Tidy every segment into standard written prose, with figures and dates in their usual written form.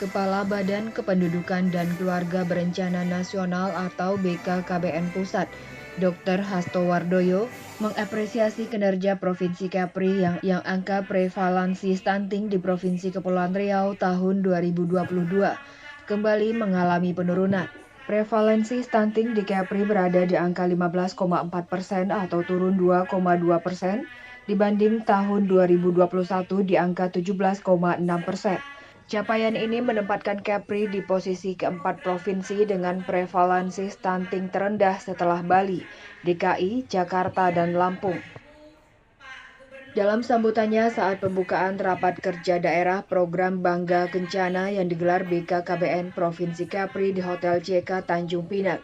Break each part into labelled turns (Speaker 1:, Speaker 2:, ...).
Speaker 1: Kepala Badan Kependudukan dan Keluarga Berencana Nasional atau BKKBN Pusat, Dr. Hasto Wardoyo, mengapresiasi kinerja Provinsi Kepri yang angka prevalensi stunting di Provinsi Kepulauan Riau tahun 2022 kembali mengalami penurunan. Prevalensi stunting di Kepri berada di angka 15,4% atau turun 2,2% dibanding tahun 2021 di angka 17,6%. Capaian ini menempatkan Kepri di posisi keempat provinsi dengan prevalensi stunting terendah setelah Bali, DKI, Jakarta, dan Lampung. Dalam sambutannya saat pembukaan rapat kerja daerah program Bangga Kencana yang digelar BKKBN Provinsi Kepri di Hotel CK Tanjung Pinang,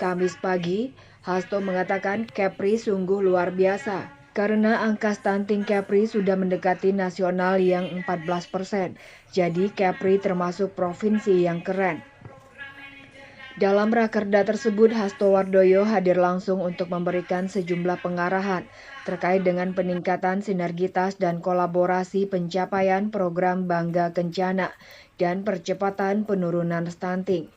Speaker 1: Kamis pagi, Hasto mengatakan Kepri sungguh luar biasa karena angka stunting Kepri sudah mendekati nasional yang 14%. Jadi Kepri termasuk provinsi yang keren. Dalam rakerda tersebut, Hasto Wardoyo hadir langsung untuk memberikan sejumlah pengarahan terkait dengan peningkatan sinergitas dan kolaborasi pencapaian program Bangga Kencana dan percepatan penurunan stunting.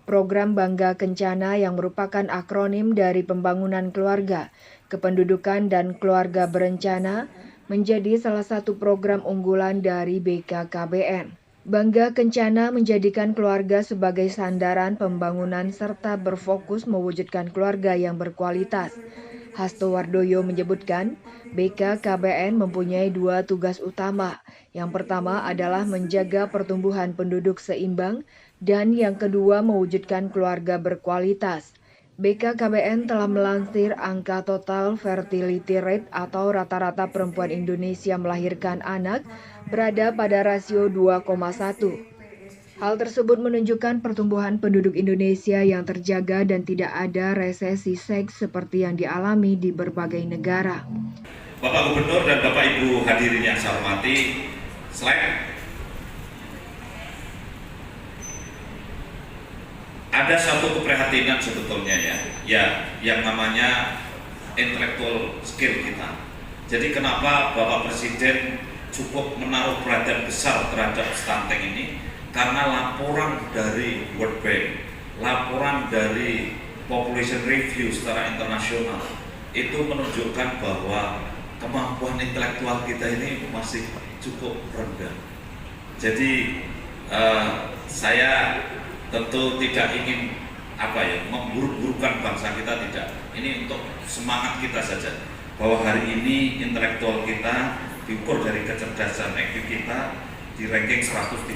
Speaker 1: Program Bangga Kencana yang merupakan akronim dari Pembangunan Keluarga, Kependudukan dan Keluarga Berencana menjadi salah satu program unggulan dari BKKBN. Bangga Kencana menjadikan keluarga sebagai sandaran pembangunan serta berfokus mewujudkan keluarga yang berkualitas. Hasto Wardoyo menyebutkan, BKKBN mempunyai dua tugas utama. Yang pertama adalah menjaga pertumbuhan penduduk seimbang dan yang kedua mewujudkan keluarga berkualitas. BKKBN telah melansir angka total fertility rate atau rata-rata perempuan Indonesia melahirkan anak berada pada rasio 2,1. Hal tersebut menunjukkan pertumbuhan penduduk Indonesia yang terjaga dan tidak ada resesi seks seperti yang dialami di berbagai negara.
Speaker 2: Bapak Gubernur dan Bapak Ibu hadirin yang saya hormati, slide. Ada satu keprihatinan sebetulnya ya yang namanya intellectual skill kita. Jadi kenapa Bapak Presiden cukup menaruh perhatian besar terhadap stunting ini? Karena laporan dari World Bank, laporan dari Population Review secara internasional itu menunjukkan bahwa kemampuan intelektual kita ini masih cukup rendah. Jadi saya tentu tidak ingin memburuk-burukkan bangsa kita, tidak. Ini untuk semangat kita saja bahwa hari ini intelektual kita diukur dari kecerdasan IQ kita di ranking 130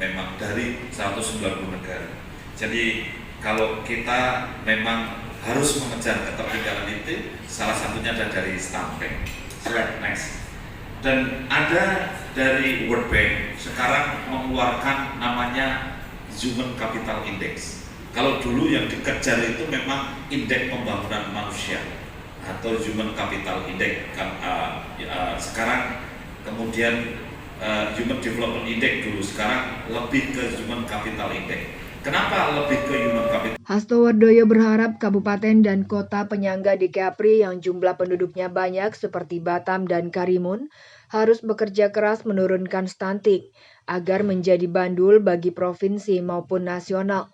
Speaker 2: memang dari 190 negara. Jadi kalau kita memang harus mengejar ketertinggalan itu, salah satunya adalah dari stunting. Slide next. Dan ada dari World Bank sekarang mengeluarkan namanya Human Capital Index. Kalau dulu yang dikejar itu memang indeks pembangunan manusia atau Human Capital Index. Sekarang kemudian Human Development Index dulu, sekarang lebih ke Human Capital Index. Kenapa lebih ke Human Capital?
Speaker 1: Hasto Wardoyo berharap kabupaten dan kota penyangga di Kepri yang jumlah penduduknya banyak seperti Batam dan Karimun harus bekerja keras menurunkan stunting agar menjadi bandul bagi provinsi maupun nasional.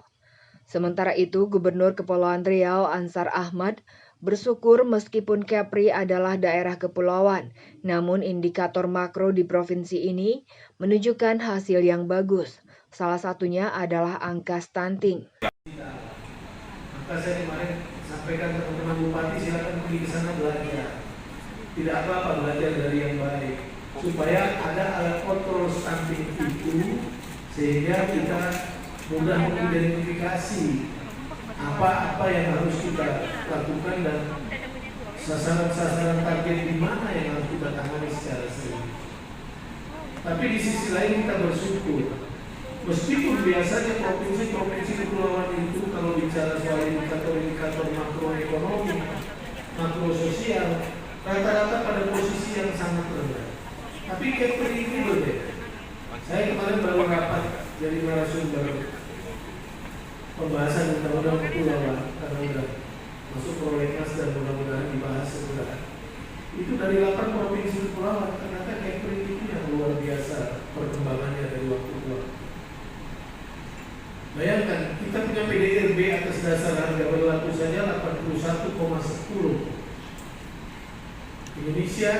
Speaker 1: Sementara itu, Gubernur Kepulauan Riau Ansar Ahmad bersyukur meskipun Kepri adalah daerah kepulauan, namun indikator makro di provinsi ini menunjukkan hasil yang bagus. Salah satunya adalah angka stunting.
Speaker 3: Maka saya kemarin sampaikan ke teman-teman bupati, silakan pergi ke sana belajar. Tidak apa-apa belajar dari yang baik, supaya ada alat kontrol stunting itu, sehingga kita mudah mengidentifikasi apa-apa yang harus kita lakukan dan sasaran-sasaran target di mana yang harus kita tangani secara serius. Tapi di sisi lain kita bersyukur, meskipun biasanya provinsi-provinsi kepulauan itu kalau bicara soal indikator-indikator makroekonomi, makro sosial, rata-rata pada posisi yang sangat rendah. Tapi Kepri ini berbeda. Saya kemarin baru rapat dari narasumber pembahasan undang-undang kepulauan karena sudah masuk prolegnas dan mudah-mudahan dibahas segera. Itu dari 8 provinsi kepulauan, ternyata Kepri itu yang luar biasa perkembangannya dari waktu ke waktu. Bayangkan, kita punya PDRB atas dasar harga berlaku saja 81,10. Indonesia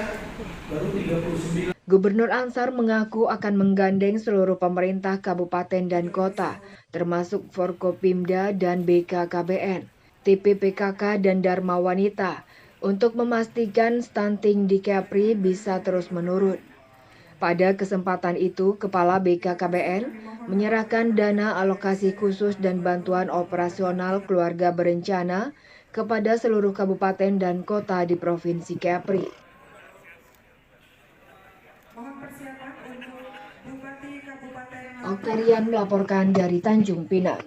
Speaker 3: baru 39.
Speaker 1: Gubernur Ansar mengaku akan menggandeng seluruh pemerintah kabupaten dan kota, termasuk Forkopimda dan BKKBN, TPPKK dan Dharma Wanita, untuk memastikan stunting di Kepri bisa terus menurun. Pada kesempatan itu, Kepala BKKBN menyerahkan dana alokasi khusus dan bantuan operasional keluarga berencana kepada seluruh kabupaten dan kota di Provinsi Kepri. Oktarian melaporkan dari Tanjung Pinang.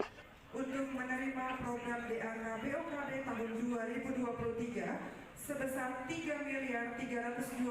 Speaker 4: Untuk menerima program DAK BOKB tahun 2023 sebesar 3.320